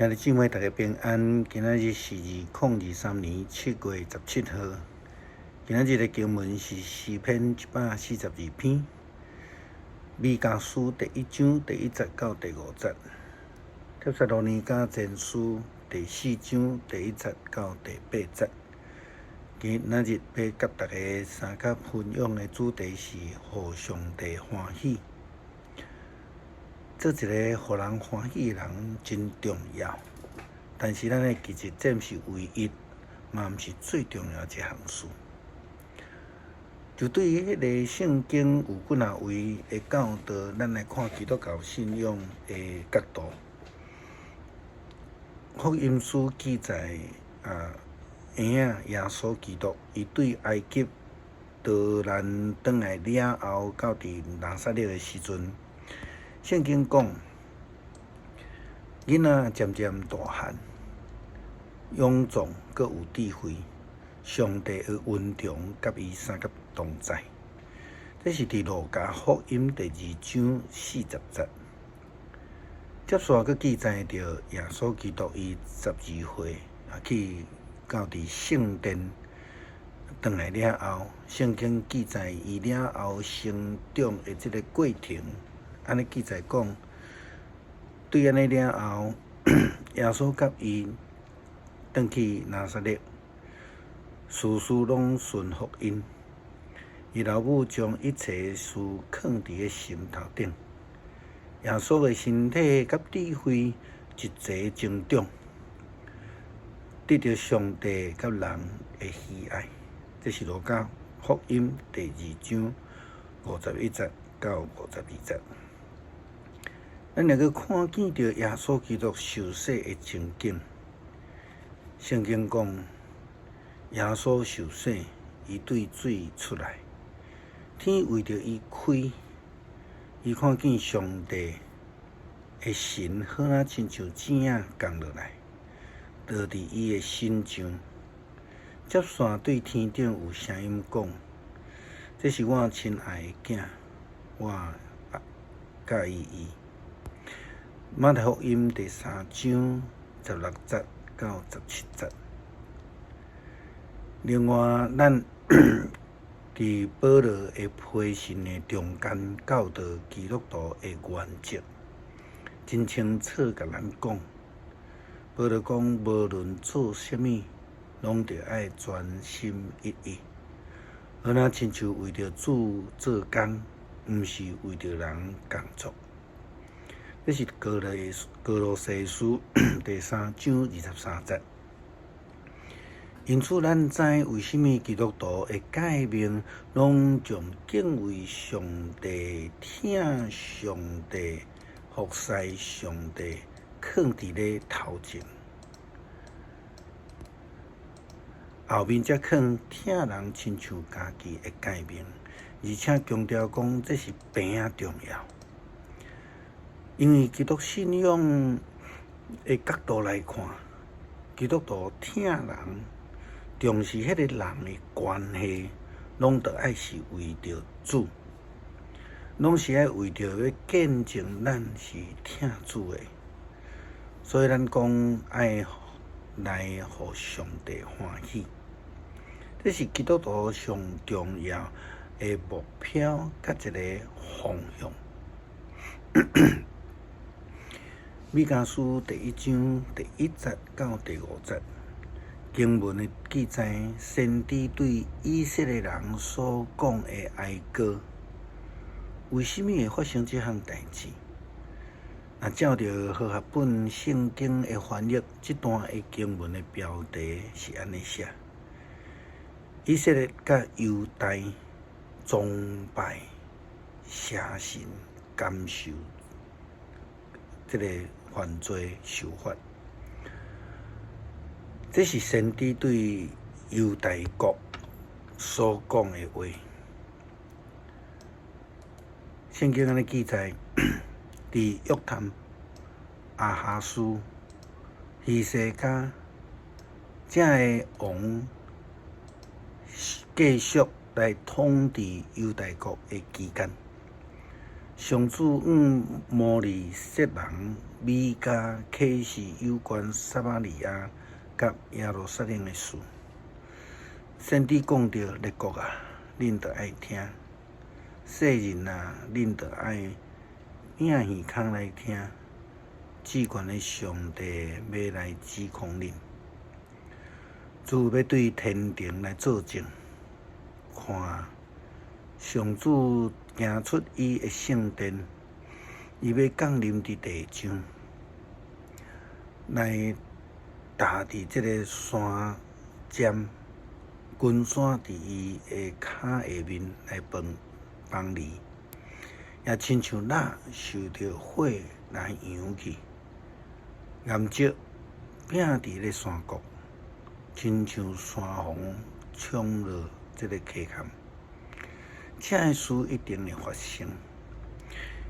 兄弟姊妹，大家平安。今仔日是2023年7月17号。今仔日的经文是诗篇142篇，米迦书第1章第1节到第5节，帖撒罗尼迦前书第4章第1节到第8节。今仔日要甲大家三甲分享的主题是互上帝欢喜。做一个互人欢喜的人真重要，但是咱的其实这毋是唯一，嘛毋是最重要一项事。就对于迄个圣经有几若位的教导，咱来看基督教信仰的角度。福音书记载婴仔耶稣基督，伊对埃及逃难转来了后，到伫拿撒勒的时阵。圣经讲，囡仔渐渐大汉，勇壮，阁有智慧，上帝的恩宠甲伊三甲同在。这是伫路加福音第2章40节。接续阁记载着耶稣基督伊12岁去到伫圣殿转来了后，圣经记载伊了后成长的这个过程。安尼记载讲，对安尼了后，耶稣甲伊转去拿撒勒，事事拢顺服因。伊老母将一切事放伫个心头顶。耶稣的身体甲智慧一齐增长，得到上帝甲人的喜爱。这是路加福音第2章51节到52节。咱来去看见着耶稣基督受洗的情景。圣经讲，耶稣受洗，伊对水出来，天为着伊开，伊看见上帝的神好像亲像镜仔降落来，倒伫伊的身上。接续对天顶有声音讲：“这是我亲爱的囝，我喜意伊。”马太福音第3章16节到17节。另外，咱伫保罗的批信的中间教导基督徒的原则，真清楚甲咱讲。保罗讲，无论做啥物，拢着爱专心一意，好像亲像为着主做工，毋是为着人工作。这是歌罗西书第3章23节。因此，咱知为什么基督徒的诫命拢将敬畏上帝、听上帝、服侍上帝放伫咧头前，后面才放听人亲像家己的诫命，而且强调讲这是平啊重要。因为基督信仰的角度来看，基督徒听人、重视迄个人的关系，拢得爱是为着主，拢是爱为着要见证咱是听主的。所以咱讲爱来互上帝欢喜，这是基督徒上重要的目标甲一个方向。米迦书第1章第1节到第5节，经文的记载，先知对以色列人所讲的哀歌，为什么会发生这项代志？照着和合本圣经的翻译，这段的经文的标题是安尼写：以色列甲犹大崇拜邪神，感受这个犯罪受罚。这是先知对犹大国所讲的话。圣经安尼记载，伫约探、亚哈斯、希西家这个王继续来统治犹大国的期间，上主摩利瑟人米迦启示有关撒玛利亚甲耶路撒冷的事。先知讲着列国啊，恁着爱听；世人啊，恁着爱硬耳孔来听。至悬的上帝要来指控恁，主要对天庭来作证，看上主行出伊的圣殿，伊要降临伫地上，来踏伫这个山尖，群山伫伊的骹下面来帮你，也亲像蜡受着火来扬去。岩石拼伫咧山谷，亲像山洪冲落这个溪坎。这个事一定会发生，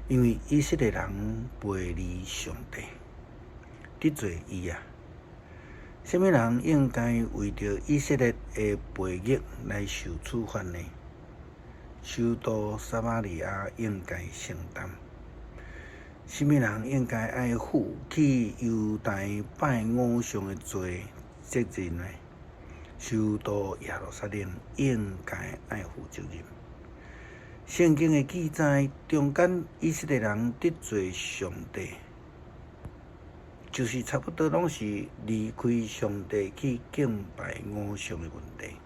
因为以色列人背离上帝，得罪伊啊！什么人应该为着以色列的背逆来受处罚呢？首都撒玛利亚应该承担。什么人应该爱负起犹大拜偶像的罪责任呢？首都耶路撒冷应该爱负责任。圣经的记载中间，以色列人得罪上帝，就是差不多拢是离开上帝去敬拜偶像的问题。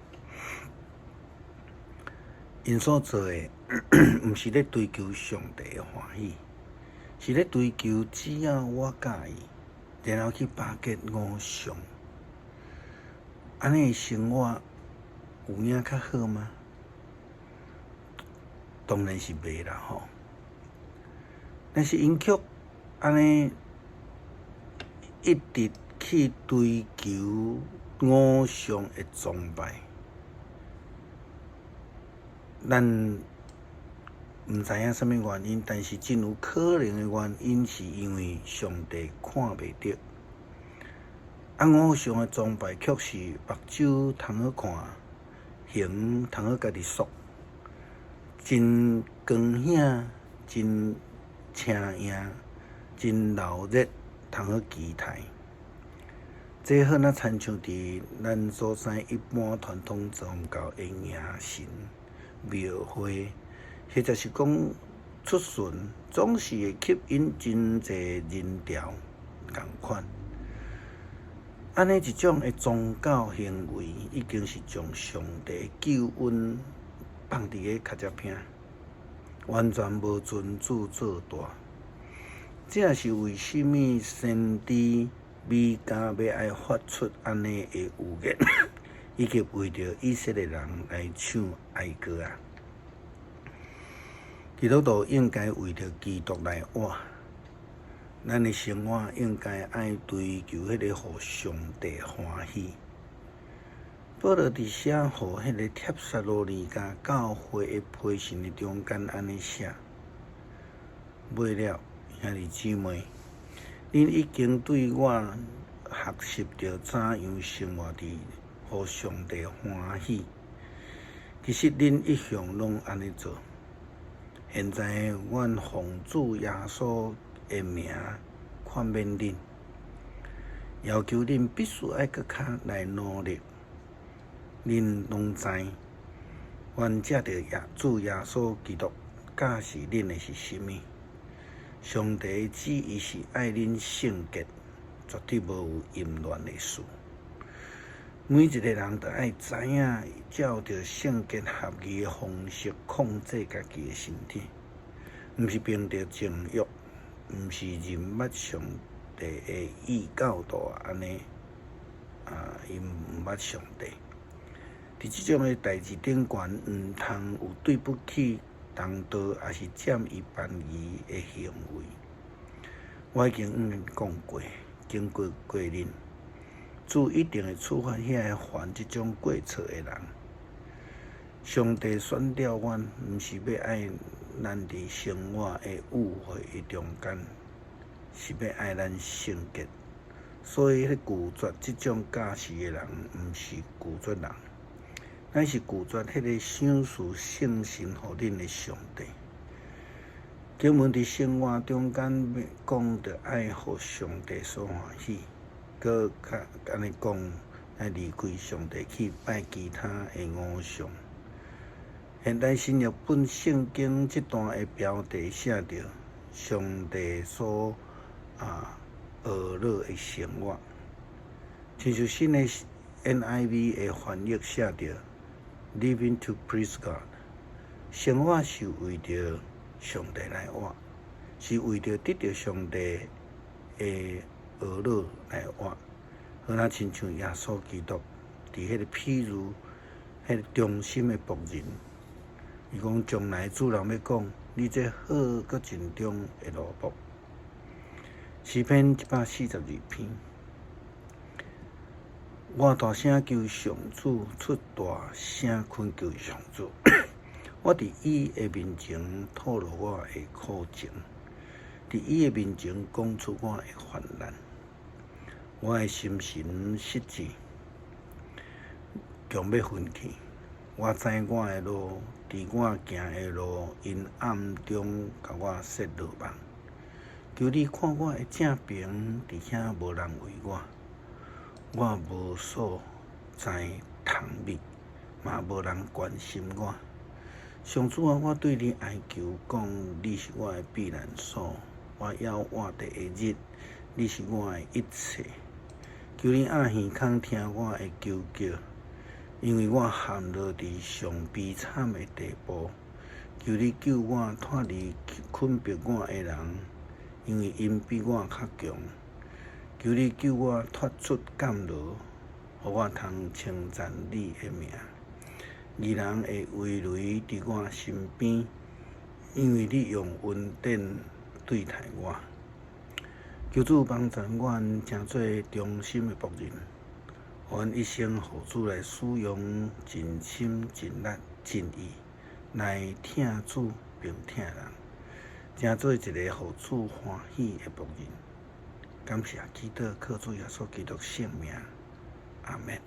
因所做的，毋是咧追求上帝的欢喜。是咧追求，只要我喜意，然后去巴结偶像，安尼的生活有影较好吗？当然是袂啦吼。但是因却安尼一直去追求偶像的崇拜，咱毋知影什么原因，但是真有可能的原因，是因为上帝看袂到。偶像的崇拜却是目睭通好看，形通好家己塑，真光显，真青颖，真闹热，通好期待。这好那亲像伫咱所知一般传统宗教的迎神庙会。或者是讲出巡，总是会吸引真侪人潮共款。安尼一种的宗教行为，已经是将上帝救恩放伫个脚趾边，完全无尊主做大。这也是为什么先知米迦要爱发出安尼的预言，以及为着以色列人来唱哀歌啊！基督徒应该为着基督来活，咱的生活应该爱追求迄个互上帝欢喜。保罗伫写互迄个帖撒罗尼迦教会的批信的中间安尼写：末了，兄弟姊妹，恁已经对我学习着怎样生活伫互上帝欢喜。其实恁一向拢安尼做。现在，阮奉主耶稣的名劝勉恁，要求恁必须爱搁较来努力。恁拢知，阮借着主耶稣基督教示恁的是甚物？上帝的旨意是爱恁圣洁，绝对无有淫乱的事。每一个人都爱知影，照着圣洁合宜的方式控制家己的身体，毋是凭着情欲，毋是认捌上帝的意教导安尼因毋捌上帝。伫即种的代志顶悬，毋通有对不起同道，也是占伊便宜的行为。我已经讲过，经过恁。主一定会处罚遐个犯即种过错的人。上帝选召阮，毋是要爱咱伫生活的误会的中间，是要爱咱圣洁。所以，拒绝即种教示的人，毋是拒绝人，乃是拒绝迄个赏赐圣神互恁的上帝。经文伫生活中间讲着爱互上帝所欢喜，搁安尼讲爱离开上帝去拜其他的偶像。现代新约本圣经这段的标题写着上帝所恶乐的生活，亲像新的 NIV 的翻译写着 Living to please God， 生活是为着上帝来活，是为着得到上帝的恶乐来活。好像亲像耶稣基督伫迄个譬如，迄个忠心的仆人，伊讲将来主人要讲，你这好搁尽忠的奴仆。诗篇142篇，我大声求上主，出大声恳求上主。我伫伊的面前吐露我的苦情，伫伊的面前讲出我的患难。我的心神失志，强要昏去。我知我的路，伫我行的路，因暗中甲我设落网。求你看我的正平，伫遐无人为我。我无所在通秘，嘛无人关心我。上主啊，我对你哀求，讲你是我的避难所，我要活第一日，你是我的一切。求你按耳孔听我的求叫，因为我陷落伫上悲惨的地步。求你救我脱离困迫我的人，因为因比我较强。求你救我脱出监牢，互我通称赞你的名。义人会围围伫我身边，因为你用恩典对待我。求主帮助阮，诚做忠心的仆人，阮一生互主来使用，尽心尽力尽意来听主并听人，诚做一个互主欢喜的仆人。感谢基督，靠主耶稣基督圣名，阿门。